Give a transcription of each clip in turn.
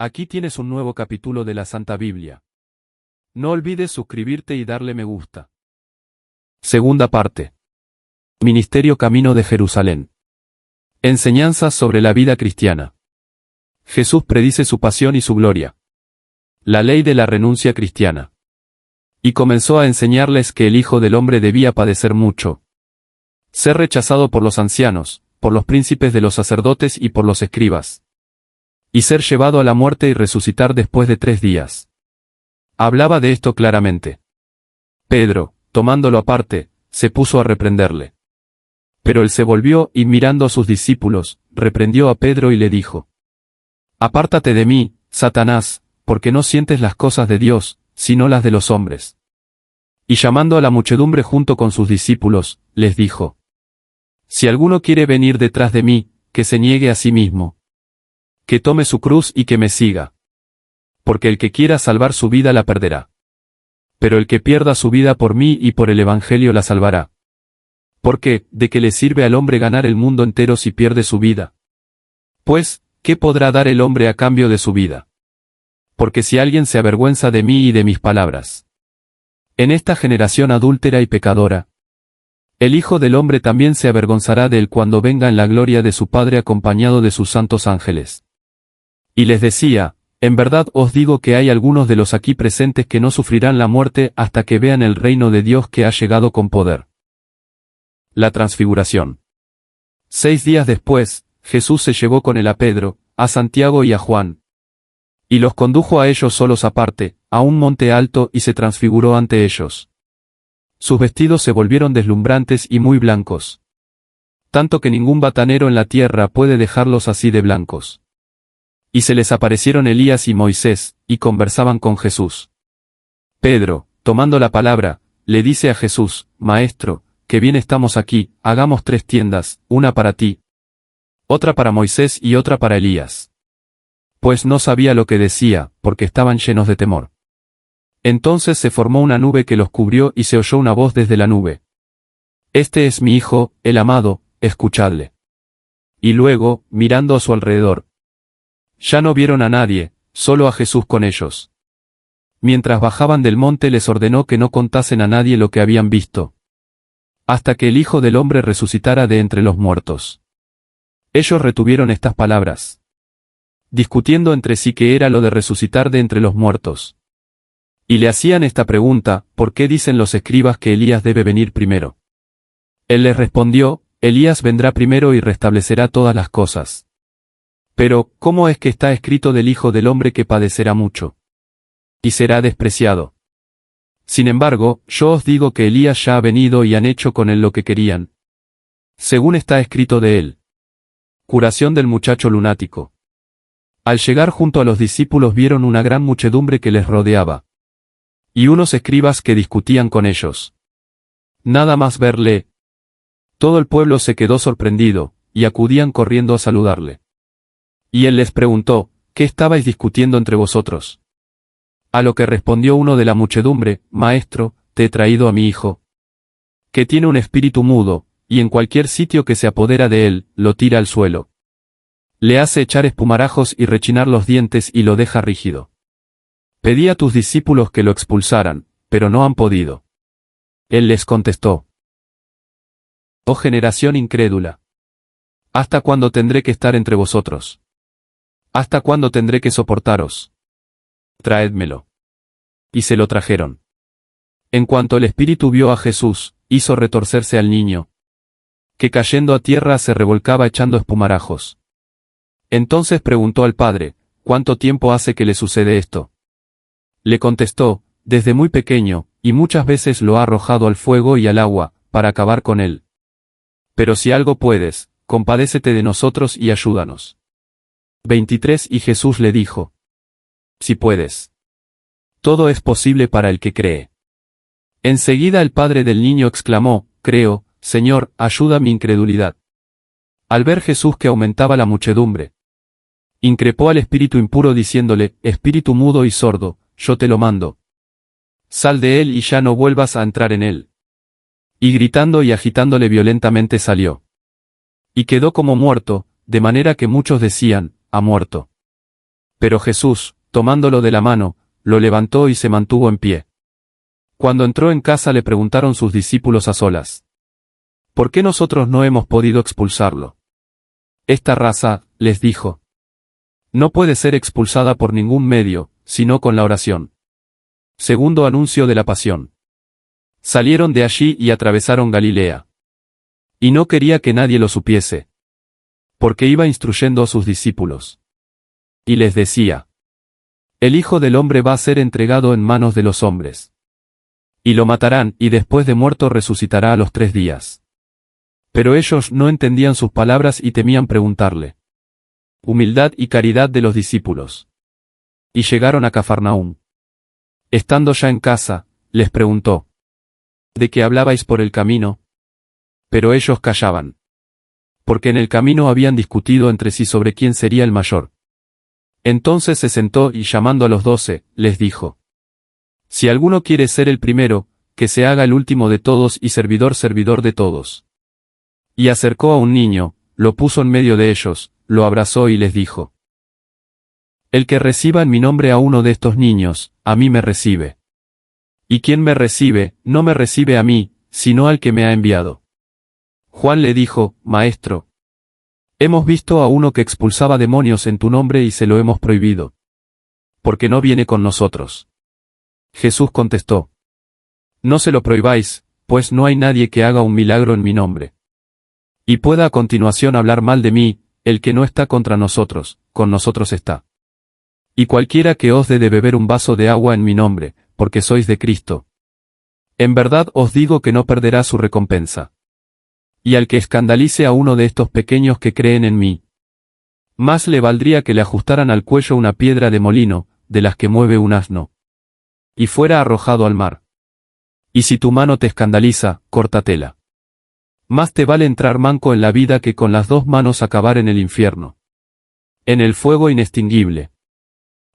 Aquí tienes un nuevo capítulo de la Santa Biblia. No olvides suscribirte y darle me gusta. Segunda parte. Ministerio Camino de Jerusalén. Enseñanzas sobre la vida cristiana. Jesús predice su pasión y su gloria. La ley de la renuncia cristiana. Y comenzó a enseñarles que el Hijo del Hombre debía padecer mucho. Ser rechazado por los ancianos, por los príncipes de los sacerdotes y por los escribas. Y ser llevado a la muerte y resucitar después de 3 días. Hablaba de esto claramente. Pedro, tomándolo aparte, se puso a reprenderle. Pero él se volvió y mirando a sus discípulos, reprendió a Pedro y le dijo: Apártate de mí, Satanás, porque no sientes las cosas de Dios, sino las de los hombres. Y llamando a la muchedumbre junto con sus discípulos, les dijo: Si alguno quiere venir detrás de mí, que se niegue a sí mismo. Que tome su cruz y que me siga. Porque el que quiera salvar su vida la perderá. Pero el que pierda su vida por mí y por el Evangelio la salvará. Porque, ¿de qué le sirve al hombre ganar el mundo entero si pierde su vida? Pues, ¿qué podrá dar el hombre a cambio de su vida? Porque si alguien se avergüenza de mí y de mis palabras, en esta generación adúltera y pecadora, el Hijo del Hombre también se avergonzará de él cuando venga en la gloria de su Padre acompañado de sus santos ángeles. Y les decía: En verdad os digo que hay algunos de los aquí presentes que no sufrirán la muerte hasta que vean el reino de Dios que ha llegado con poder. La transfiguración. 6 días después, Jesús se llevó con él a Pedro, a Santiago y a Juan. Y los condujo a ellos solos aparte, a un monte alto y se transfiguró ante ellos. Sus vestidos se volvieron deslumbrantes y muy blancos. Tanto que ningún batanero en la tierra puede dejarlos así de blancos. Y se les aparecieron Elías y Moisés, y conversaban con Jesús. Pedro, tomando la palabra, le dice a Jesús: Maestro, que bien estamos aquí, hagamos 3 tiendas, una para ti, otra para Moisés y otra para Elías. Pues no sabía lo que decía, porque estaban llenos de temor. Entonces se formó una nube que los cubrió y se oyó una voz desde la nube: Este es mi Hijo, el amado, escuchadle. Y luego, mirando a su alrededor, ya no vieron a nadie, solo a Jesús con ellos. Mientras bajaban del monte les ordenó que no contasen a nadie lo que habían visto, hasta que el Hijo del Hombre resucitara de entre los muertos. Ellos retuvieron estas palabras, discutiendo entre sí qué era lo de resucitar de entre los muertos. Y le hacían esta pregunta: ¿Por qué dicen los escribas que Elías debe venir primero? Él les respondió: Elías vendrá primero y restablecerá todas las cosas. Pero, ¿cómo es que está escrito del Hijo del Hombre que padecerá mucho? Y será despreciado. Sin embargo, yo os digo que Elías ya ha venido y han hecho con él lo que querían. Según está escrito de él. Curación del muchacho lunático. Al llegar junto a los discípulos vieron una gran muchedumbre que les rodeaba. Y unos escribas que discutían con ellos. Nada más verle, todo el pueblo se quedó sorprendido, y acudían corriendo a saludarle. Y él les preguntó: ¿Qué estabais discutiendo entre vosotros? A lo que respondió uno de la muchedumbre: Maestro, te he traído a mi hijo, que tiene un espíritu mudo, y en cualquier sitio que se apodera de él, lo tira al suelo. Le hace echar espumarajos y rechinar los dientes y lo deja rígido. Pedí a tus discípulos que lo expulsaran, pero no han podido. Él les contestó: Oh generación incrédula, ¿hasta cuándo tendré que estar entre vosotros? ¿Hasta cuándo tendré que soportaros? Traédmelo. Y se lo trajeron. En cuanto el espíritu vio a Jesús, hizo retorcerse al niño, que cayendo a tierra se revolcaba echando espumarajos. Entonces preguntó al padre: ¿Cuánto tiempo hace que le sucede esto? Le contestó: Desde muy pequeño, y muchas veces lo ha arrojado al fuego y al agua, para acabar con él. Pero si algo puedes, compadécete de nosotros y ayúdanos. 23 Y Jesús le dijo: Si puedes. Todo es posible para el que cree. Enseguida el padre del niño exclamó: Creo, Señor, ayuda mi incredulidad. Al ver Jesús que aumentaba la muchedumbre, increpó al espíritu impuro diciéndole: Espíritu mudo y sordo, yo te lo mando. Sal de él y ya no vuelvas a entrar en él. Y gritando y agitándole violentamente salió. Y quedó como muerto, de manera que muchos decían: Ha muerto. Pero Jesús, tomándolo de la mano, lo levantó y se mantuvo en pie. Cuando entró en casa le preguntaron sus discípulos a solas: ¿por qué nosotros no hemos podido expulsarlo? Esta raza, les dijo, no puede ser expulsada por ningún medio, sino con la oración. Segundo anuncio de la pasión. Salieron de allí y atravesaron Galilea. Y no quería que nadie lo supiese, porque iba instruyendo a sus discípulos. Y les decía: el Hijo del Hombre va a ser entregado en manos de los hombres. Y lo matarán, y después de muerto resucitará a los 3 días. Pero ellos no entendían sus palabras y temían preguntarle. Humildad y caridad de los discípulos. Y llegaron a Cafarnaúm. Estando ya en casa, les preguntó: ¿de qué hablabais por el camino? Pero ellos callaban, porque en el camino habían discutido entre sí sobre quién sería el mayor. Entonces se sentó y llamando a los 12, les dijo: si alguno quiere ser el primero, que se haga el último de todos y servidor de todos. Y acercó a un niño, lo puso en medio de ellos, lo abrazó y les dijo: el que reciba en mi nombre a uno de estos niños, a mí me recibe. Y quien me recibe, no me recibe a mí, sino al que me ha enviado. Juan le dijo: Maestro, hemos visto a uno que expulsaba demonios en tu nombre y se lo hemos prohibido, porque no viene con nosotros. Jesús contestó: no se lo prohibáis, pues no hay nadie que haga un milagro en mi nombre y pueda a continuación hablar mal de mí. El que no está contra nosotros, con nosotros está. Y cualquiera que os dé de beber un vaso de agua en mi nombre, porque sois de Cristo, en verdad os digo que no perderá su recompensa. Y al que escandalice a uno de estos pequeños que creen en mí, más le valdría que le ajustaran al cuello una piedra de molino, de las que mueve un asno, y fuera arrojado al mar. Y si tu mano te escandaliza, córtatela. Más te vale entrar manco en la vida que con las 2 manos acabar en el infierno, en el fuego inextinguible.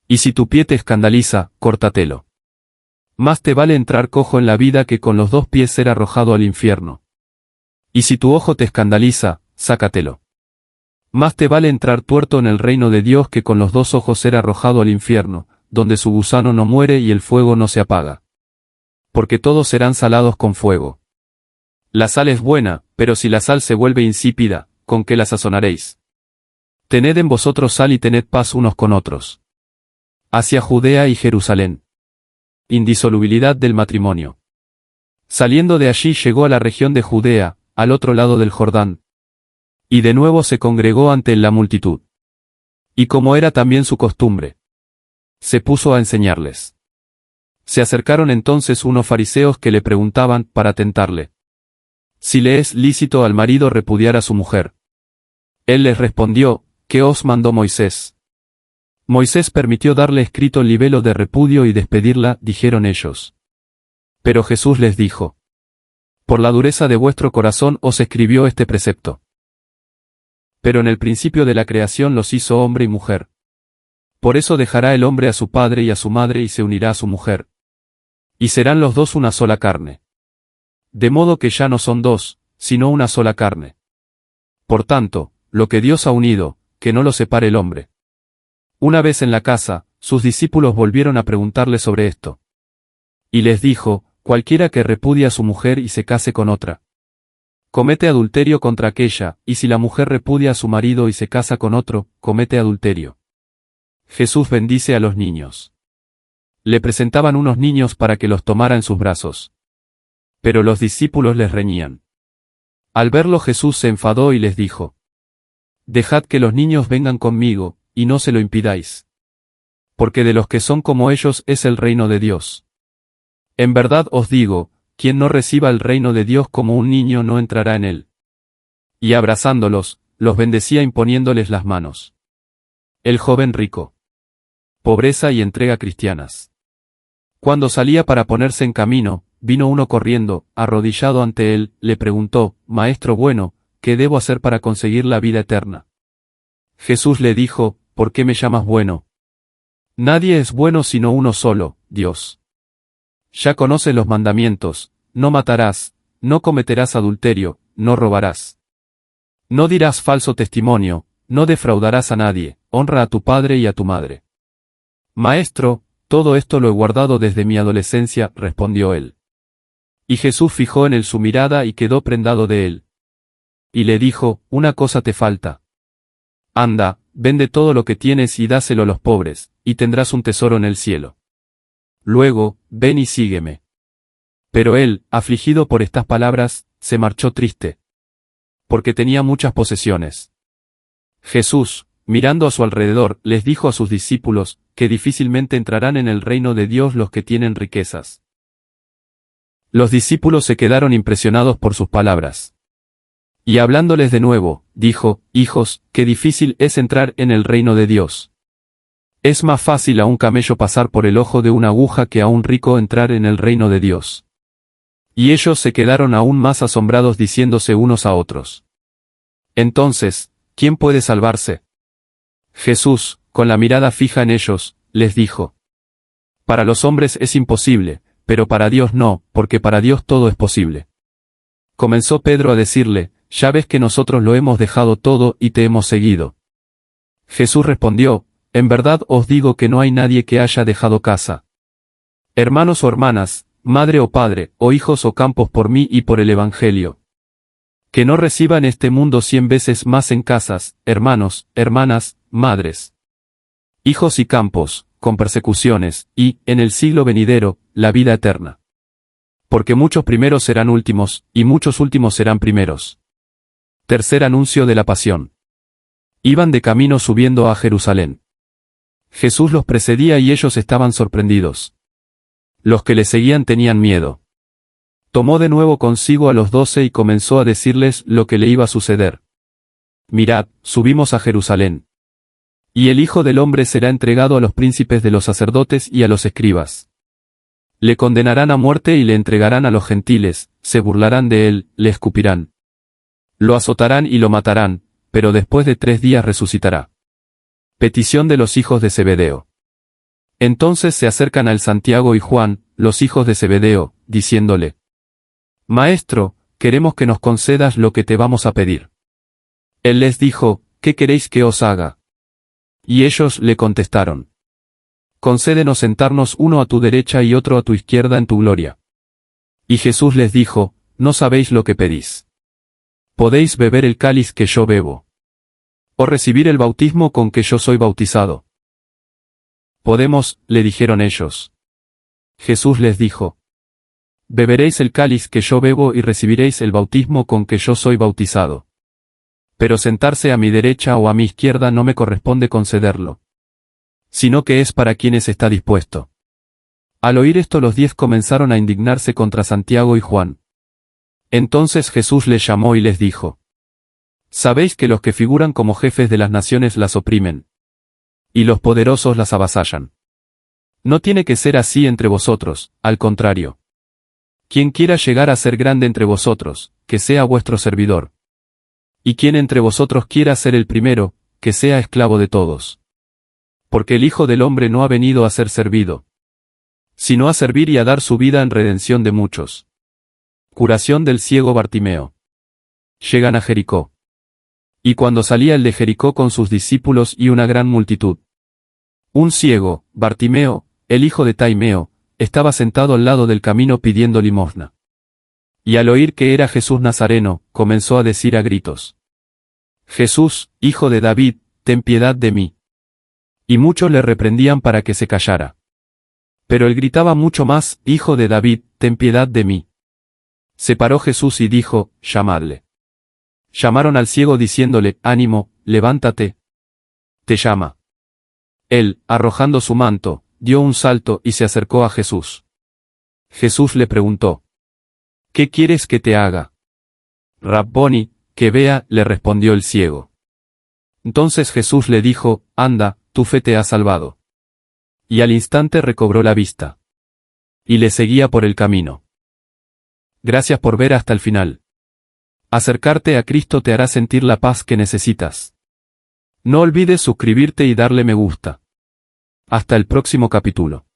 Y si tu pie te escandaliza, córtatelo. Más te vale entrar cojo en la vida que con los 2 pies ser arrojado al infierno. Y si tu ojo te escandaliza, sácatelo. Más te vale entrar tuerto en el reino de Dios que con los 2 ojos ser arrojado al infierno, donde su gusano no muere y el fuego no se apaga. Porque todos serán salados con fuego. La sal es buena, pero si la sal se vuelve insípida, ¿con qué la sazonaréis? Tened en vosotros sal y tened paz unos con otros. Hacia Judea y Jerusalén. Indisolubilidad del matrimonio. Saliendo de allí llegó a la región de Judea, al otro lado del Jordán. Y de nuevo se congregó ante él la multitud. Y como era también su costumbre, se puso a enseñarles. Se acercaron entonces unos fariseos que le preguntaban, para tentarle, si le es lícito al marido repudiar a su mujer. Él les respondió: ¿qué os mandó Moisés? Moisés permitió darle escrito el libelo de repudio y despedirla, dijeron ellos. Pero Jesús les dijo: por la dureza de vuestro corazón os escribió este precepto. Pero en el principio de la creación los hizo hombre y mujer. Por eso dejará el hombre a su padre y a su madre y se unirá a su mujer. Y serán los 2 una sola carne. De modo que ya no son 2, sino una sola carne. Por tanto, lo que Dios ha unido, que no lo separe el hombre. Una vez en la casa, sus discípulos volvieron a preguntarle sobre esto. Y les dijo: cualquiera que repudie a su mujer y se case con otra, comete adulterio contra aquella, y si la mujer repudia a su marido y se casa con otro, comete adulterio. Jesús bendice a los niños. Le presentaban unos niños para que los tomara en sus brazos. Pero los discípulos les reñían. Al verlo Jesús se enfadó y les dijo: dejad que los niños vengan conmigo, y no se lo impidáis. Porque de los que son como ellos es el reino de Dios. En verdad os digo, quien no reciba el reino de Dios como un niño no entrará en él. Y abrazándolos, los bendecía imponiéndoles las manos. El joven rico. Pobreza y entrega cristianas. Cuando salía para ponerse en camino, vino uno corriendo, arrodillado ante él, le preguntó: Maestro bueno, ¿qué debo hacer para conseguir la vida eterna? Jesús le dijo: ¿por qué me llamas bueno? Nadie es bueno sino uno solo, Dios. Ya conoces los mandamientos: no matarás, no cometerás adulterio, no robarás. No dirás falso testimonio, no defraudarás a nadie, honra a tu padre y a tu madre. Maestro, todo esto lo he guardado desde mi adolescencia, respondió él. Y Jesús fijó en él su mirada y quedó prendado de él. Y le dijo, una cosa te falta. Anda, vende todo lo que tienes y dáselo a los pobres, y tendrás un tesoro en el cielo. Luego, ven y sígueme. Pero él, afligido por estas palabras, se marchó triste, porque tenía muchas posesiones. Jesús, mirando a su alrededor, les dijo a sus discípulos, que difícilmente entrarán en el reino de Dios los que tienen riquezas. Los discípulos se quedaron impresionados por sus palabras. Y hablándoles de nuevo, dijo, hijos, qué difícil es entrar en el reino de Dios. Es más fácil a un camello pasar por el ojo de una aguja que a un rico entrar en el reino de Dios. Y ellos se quedaron aún más asombrados diciéndose unos a otros. Entonces, ¿quién puede salvarse? Jesús, con la mirada fija en ellos, les dijo. Para los hombres es imposible, pero para Dios no, porque para Dios todo es posible. Comenzó Pedro a decirle, ya ves que nosotros lo hemos dejado todo y te hemos seguido. Jesús respondió, en verdad os digo que no hay nadie que haya dejado casa, hermanos o hermanas, madre o padre, o hijos o campos por mí y por el Evangelio, que no reciba en este mundo 100 veces más en casas, hermanos, hermanas, madres, hijos y campos, con persecuciones, y, en el siglo venidero, la vida eterna. Porque muchos primeros serán últimos, y muchos últimos serán primeros. Tercer anuncio de la pasión. Iban de camino subiendo a Jerusalén. Jesús los precedía y ellos estaban sorprendidos. Los que le seguían tenían miedo. Tomó de nuevo consigo a los 12 y comenzó a decirles lo que le iba a suceder. Mirad, subimos a Jerusalén. Y el Hijo del Hombre será entregado a los príncipes de los sacerdotes y a los escribas. Le condenarán a muerte y le entregarán a los gentiles, se burlarán de él, le escupirán. Lo azotarán y lo matarán, pero después de 3 días resucitará. Petición de los hijos de Zebedeo. Entonces se acercan a él Santiago y Juan, los hijos de Zebedeo, diciéndole: Maestro, queremos que nos concedas lo que te vamos a pedir. Él les dijo: ¿Qué queréis que os haga? Y ellos le contestaron: Concédenos sentarnos uno a tu derecha y otro a tu izquierda en tu gloria. Y Jesús les dijo: No sabéis lo que pedís. ¿Podéis beber el cáliz que yo bebo? ¿O recibir el bautismo con que yo soy bautizado? Podemos, le dijeron ellos. Jesús les dijo: Beberéis el cáliz que yo bebo y recibiréis el bautismo con que yo soy bautizado. Pero sentarse a mi derecha o a mi izquierda no me corresponde concederlo, sino que es para quienes está dispuesto. Al oír esto los 10 comenzaron a indignarse contra Santiago y Juan. Entonces Jesús les llamó y les dijo: Sabéis que los que figuran como jefes de las naciones las oprimen, y los poderosos las avasallan. No tiene que ser así entre vosotros, al contrario. Quien quiera llegar a ser grande entre vosotros, que sea vuestro servidor. Y quien entre vosotros quiera ser el primero, que sea esclavo de todos. Porque el Hijo del Hombre no ha venido a ser servido, sino a servir y a dar su vida en redención de muchos. Curación del ciego Bartimeo. Llegan a Jericó. Y cuando salía el de Jericó con sus discípulos y una gran multitud, un ciego, Bartimeo, el hijo de Taimeo, estaba sentado al lado del camino pidiendo limosna. Y al oír que era Jesús Nazareno, comenzó a decir a gritos: Jesús, hijo de David, ten piedad de mí. Y muchos le reprendían para que se callara. Pero él gritaba mucho más: Hijo de David, ten piedad de mí. Se paró Jesús y dijo: Llamadle. Llamaron al ciego diciéndole: Ánimo, levántate. Te llama. Él, arrojando su manto, dio un salto y se acercó a Jesús. Jesús le preguntó: ¿Qué quieres que te haga? Rabboni, que vea, le respondió el ciego. Entonces Jesús le dijo: Anda, tu fe te ha salvado. Y al instante recobró la vista. Y le seguía por el camino. Gracias por ver hasta el final. Acercarte a Cristo te hará sentir la paz que necesitas. No olvides suscribirte y darle me gusta. Hasta el próximo capítulo.